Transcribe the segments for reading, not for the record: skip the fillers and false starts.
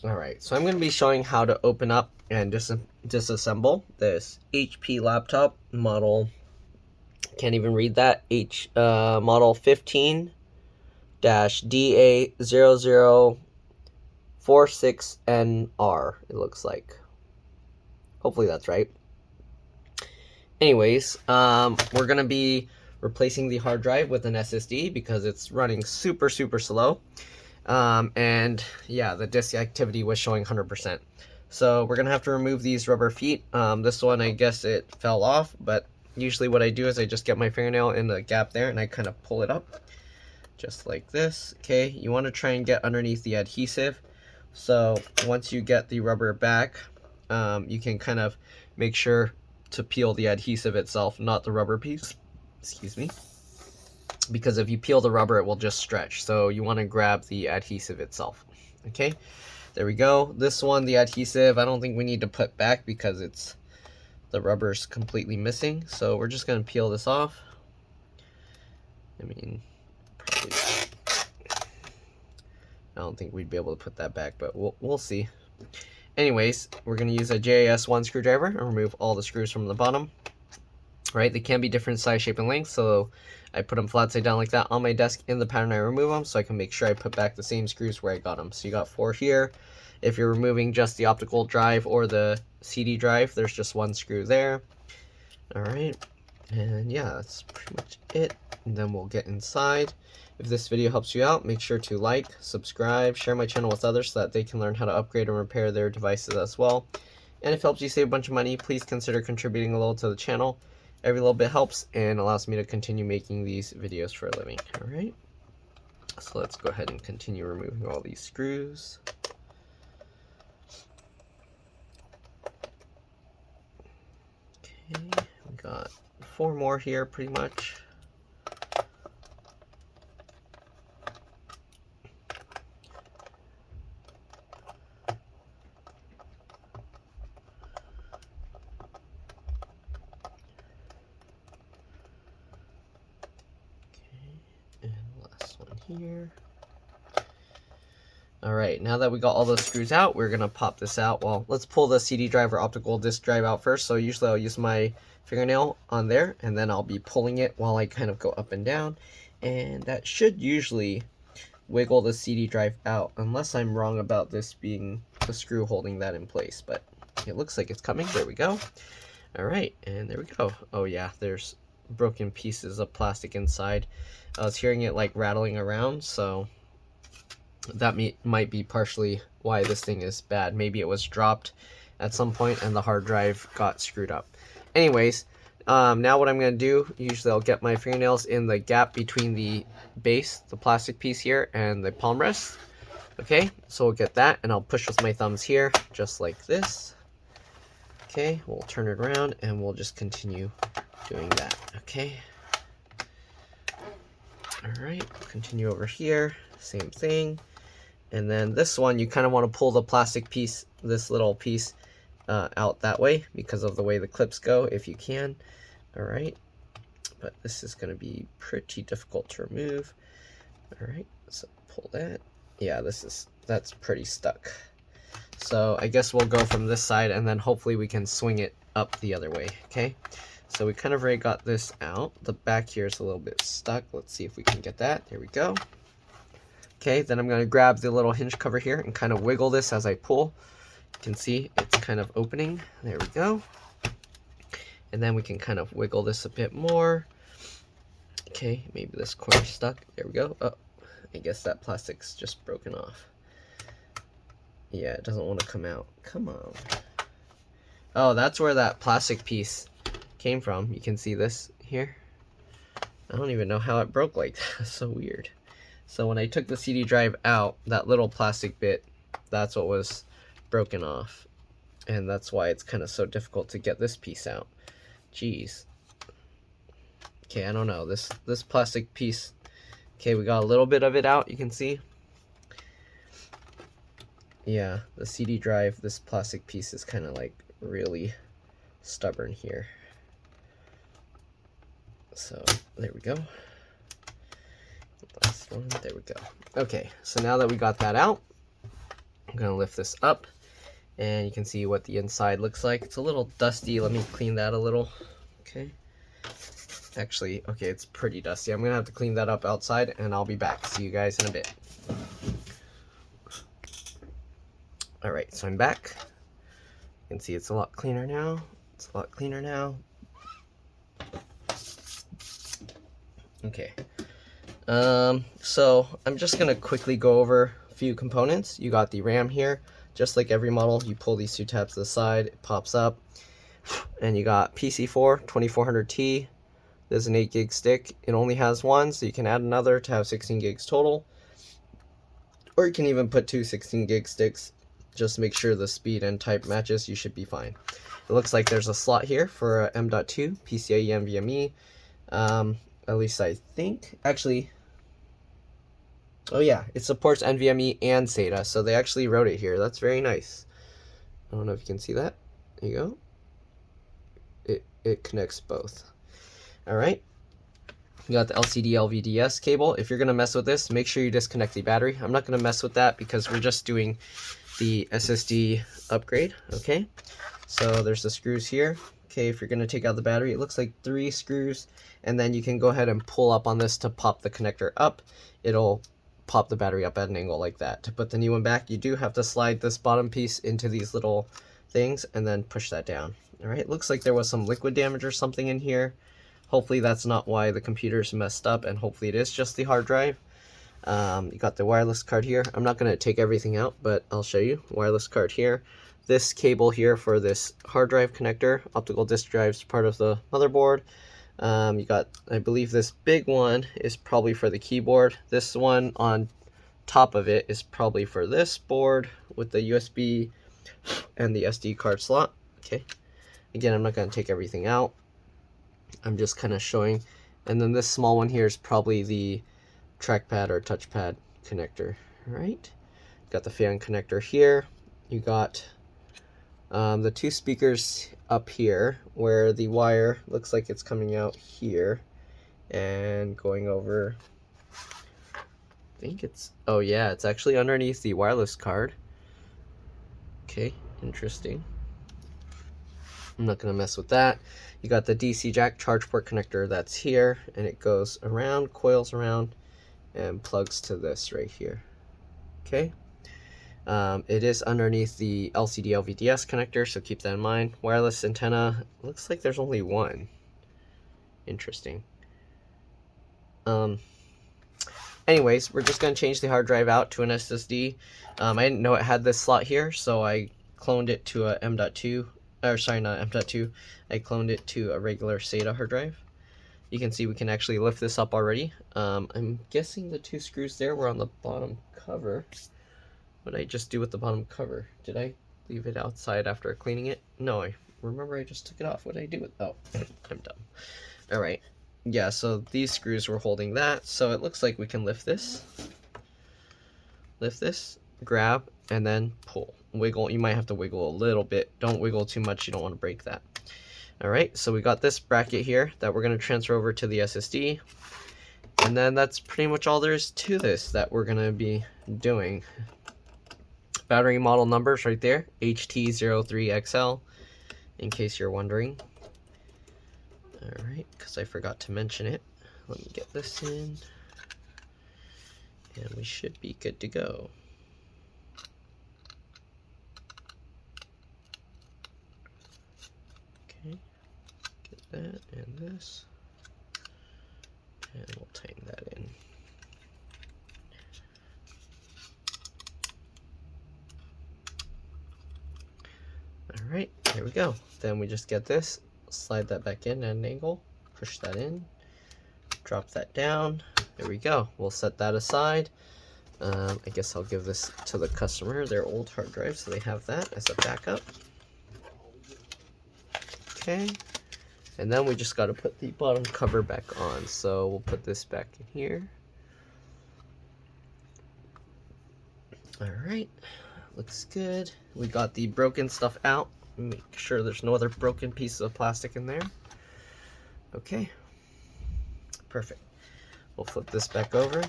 Alright, so I'm going to be showing how to open up and disassemble this HP laptop model, can't even read that, model 15-DA0046NR, it looks like. Hopefully that's right. Anyways, we're going to be replacing the hard drive with an SSD because it's running super slow. And yeah, the disk activity was showing 100%. So we're gonna have to remove these rubber feet. This one, I guess it fell off, but usually what I do is I just get my fingernail in the gap there and I kind of pull it up just like this. Okay, you want to try and get underneath the adhesive. So once you get the rubber back, you can kind of make sure to peel the adhesive itself, not the rubber piece. Excuse me. Because if you peel the rubber, it will just stretch. So you want to grab the adhesive itself. Okay, there we go. This one, the adhesive, I don't think we need to put back because the rubber's completely missing. So we're just going to peel this off. I mean, probably, I don't think we'd be able to put that back, but we'll see. Anyways, we're going to use a JAS1 screwdriver and remove all the screws from the bottom. Right, they can be different size, shape, and length, so I put them flat side down like that on my desk in the pattern I remove them, so I can make sure I put back the same screws where I got them. So you got 4 here. If you're removing just the optical drive or the CD drive, there's just 1 screw there. Alright, and yeah, that's pretty much it. And then we'll get inside. If this video helps you out, make sure to like, subscribe, share my channel with others so that they can learn how to upgrade and repair their devices as well. And if it helps you save a bunch of money, please consider contributing a little to the channel. Every little bit helps and allows me to continue making these videos for a living. Alright, so let's go ahead and continue removing all these screws. Okay, we got 4 more here pretty much. Here. Alright, now that we got all those screws out, we're gonna pop this out. Well, let's pull the CD drive or optical disk drive out first. So usually I'll use my fingernail on there and then I'll be pulling it while I kind of go up and down, and that should usually wiggle the CD drive out, unless I'm wrong about this being the screw holding that in place, but it looks like it's coming. There we go. Alright, and there we go. Oh yeah, there's broken pieces of plastic inside. I was hearing it like rattling around, so that might be partially why this thing is bad. Maybe it was dropped at some point and the hard drive got screwed up. Anyways, now what I'm going to do, usually I'll get my fingernails in the gap between the base, the plastic piece here, and the palm rest. Okay, so we'll get that, and I'll push with my thumbs here, just like this. Okay, we'll turn it around, and we'll just continue doing that. Okay. Alright, continue over here, same thing. And then this one, you kind of want to pull the plastic piece, this little piece, out that way because of the way the clips go, if you can. Alright, but this is going to be pretty difficult to remove. Alright, so pull that. Yeah, that's pretty stuck. So I guess we'll go from this side and then hopefully we can swing it up the other way, okay? So we kind of already got this out. The back here is a little bit stuck. Let's see if we can get that. There we go. Okay, then I'm going to grab the little hinge cover here and kind of wiggle this as I pull. You can see it's kind of opening. There we go. And then we can kind of wiggle this a bit more. Okay, maybe this corner's stuck. There we go. Oh, I guess that plastic's just broken off. Yeah, it doesn't want to come out. Come on. Oh, that's where that plastic piece came from. You can see this here. I don't even know how it broke like that. That's so weird. So when I took the CD drive out, that little plastic bit, that's what was broken off. And that's why it's kind of so difficult to get this piece out. Jeez. Okay, I don't know. This plastic piece, okay, we got a little bit of it out, you can see. Yeah, the CD drive, this plastic piece is kind of like really stubborn here. So there we go. Last one, there we go. Okay, so now that we got that out, I'm gonna lift this up, and you can see what the inside looks like. It's a little dusty. Let me clean that a little. Okay. Actually, okay, it's pretty dusty. I'm gonna have to clean that up outside, and I'll be back. See you guys in a bit. Alright, so I'm back. You can see it's a lot cleaner now. It's a lot cleaner now. Okay. So I'm just gonna quickly go over a few components. You got the RAM here. Just like every model, you pull these two tabs to the side, it pops up. And you got PC4 2400T. There's an 8 gig stick. It only has one, so you can add another to have 16 gigs total. Or you can even put two 16 gig sticks. Just make sure the speed and type matches. You should be fine. It looks like there's a slot here for M.2 PCIe NVMe. At least I think. Actually, oh yeah, it supports NVMe and SATA, so they actually wrote it here. That's very nice. I don't know if you can see that. There you go. It connects both. All right. You got the LCD LVDS cable. If you're gonna mess with this, make sure you disconnect the battery. I'm not gonna mess with that because we're just doing the SSD upgrade. Okay. So there's the screws here. Okay, if you're gonna take out the battery, it looks like 3 screws, and then you can go ahead and pull up on this to pop the connector up. It'll pop the battery up at an angle like that. To put the new one back, you do have to slide this bottom piece into these little things and then push that down. All right, looks like there was some liquid damage or something in here. Hopefully that's not why the computer's messed up, and hopefully it is just the hard drive. You got the wireless card here. I'm not going to take everything out, but I'll show you. Wireless card here. This cable here for this hard drive connector. Optical disk drive's part of the motherboard. You got, I believe this big one is probably for the keyboard. This one on top of it is probably for this board with the USB and the SD card slot. Okay. Again, I'm not going to take everything out. I'm just kind of showing. And then this small one here is probably the trackpad or touchpad connector. All right. Got the fan connector here. You got the 2 speakers up here where the wire looks like it's coming out here and going over. I think it's, oh yeah, it's actually underneath the wireless card. Okay, interesting. I'm not going to mess with that. You got the DC jack charge port connector that's here, and it goes around, coils around, and plugs to this right here. Okay. It is underneath the LCD LVDS connector, so keep that in mind. Wireless antenna, looks like there's only one. Interesting. Anyways, we're just going to change the hard drive out to an SSD. I didn't know it had this slot here, so I cloned it to a M.2. Or sorry, not M.2. I cloned it to a regular SATA hard drive. You can see we can actually lift this up already. I'm guessing the 2 screws there were on the bottom cover. What did I just do with the bottom cover? Did I leave it outside after cleaning it? No, I remember I just took it off. What did I do with it? Oh, I'm dumb. Alright. Yeah, so these screws were holding that. So it looks like we can lift this. Lift this, grab, and then pull. Wiggle. You might have to wiggle a little bit. Don't wiggle too much. You don't want to break that. Alright, so we got this bracket here that we're going to transfer over to the SSD. And then that's pretty much all there is to this that we're going to be doing. Battery model numbers right there, HT03XL, in case you're wondering. Alright, because I forgot to mention it. Let me get this in. And we should be good to go. Okay, get that and this. And we'll tighten that in. Alright, here we go. Then we just get this, slide that back in at an angle, push that in, drop that down. There we go. We'll set that aside. I guess I'll give this to the customer, their old hard drive, so they have that as a backup. Okay, and then we just got to put the bottom cover back on. So we'll put this back in here. Alright, looks good. We got the broken stuff out. Make sure there's no other broken pieces of plastic in there. Okay, perfect. We'll flip this back over.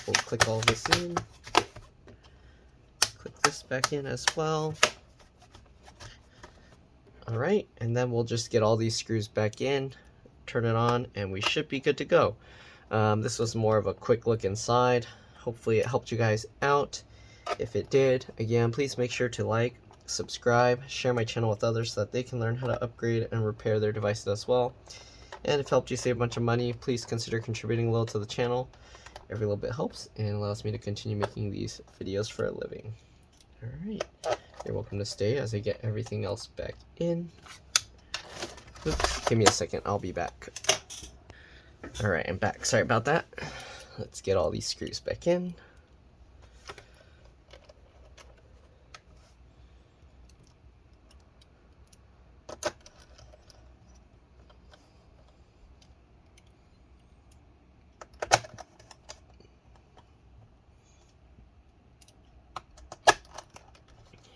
We'll click all this in. Click this back in as well. Alright, and then we'll just get all these screws back in, turn it on, and we should be good to go. This was more of a quick look inside. Hopefully it helped you guys out. If it did, again, please make sure to like, subscribe, share my channel with others so that they can learn how to upgrade and repair their devices as well. And if it helped you save a bunch of money, please consider contributing a little to the channel. Every little bit helps and allows me to continue making these videos for a living. Alright, you're welcome to stay as I get everything else back in. Oops, give me a second, I'll be back. Alright, I'm back. Sorry about that. Let's get all these screws back in.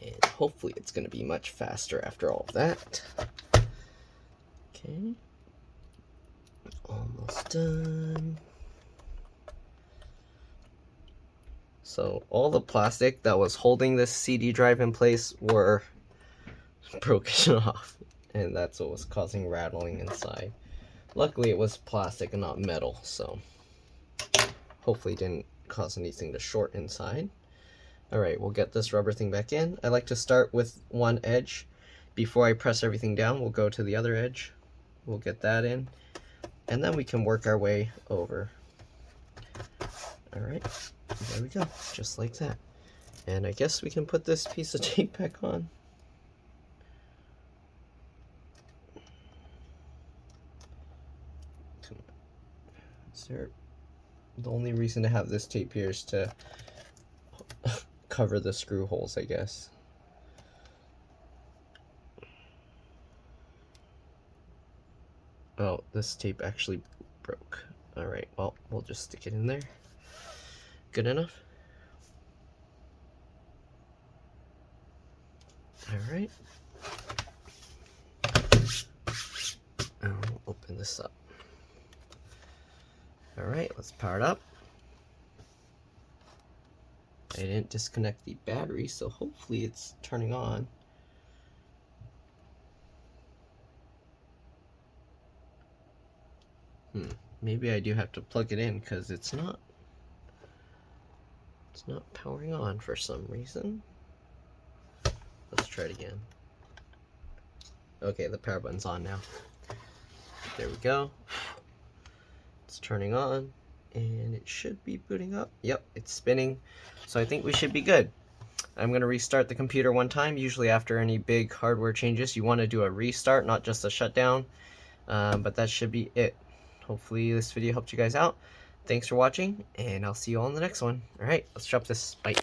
And hopefully it's going to be much faster after all of that. Okay. Almost done. So all the plastic that was holding this CD drive in place were broken off, and that's what was causing rattling inside. Luckily it was plastic and not metal, so hopefully it didn't cause anything to short inside. Alright, we'll get this rubber thing back in. I like to start with one edge. Before I press everything down, we'll go to the other edge. We'll get that in, and then we can work our way over. Alright, there we go, just like that. And I guess we can put this piece of tape back on. The only reason to have this tape here is to cover the screw holes, I guess. Oh, this tape actually broke. Alright, well, we'll just stick it in there. Good enough? Alright. And we'll open this up. Alright, let's power it up. I didn't disconnect the battery, so hopefully it's turning on. Maybe I do have to plug it in because it's not powering on for some reason. Let's try it again. Okay, the power button's on now. There we go. It's turning on and it should be booting up. Yep, it's spinning. So I think we should be good. I'm going to restart the computer one time. Usually after any big hardware changes, you want to do a restart, not just a shutdown. But that should be it. Hopefully this video helped you guys out. Thanks for watching, and I'll see you all in the next one. Alright, let's drop this. Bye.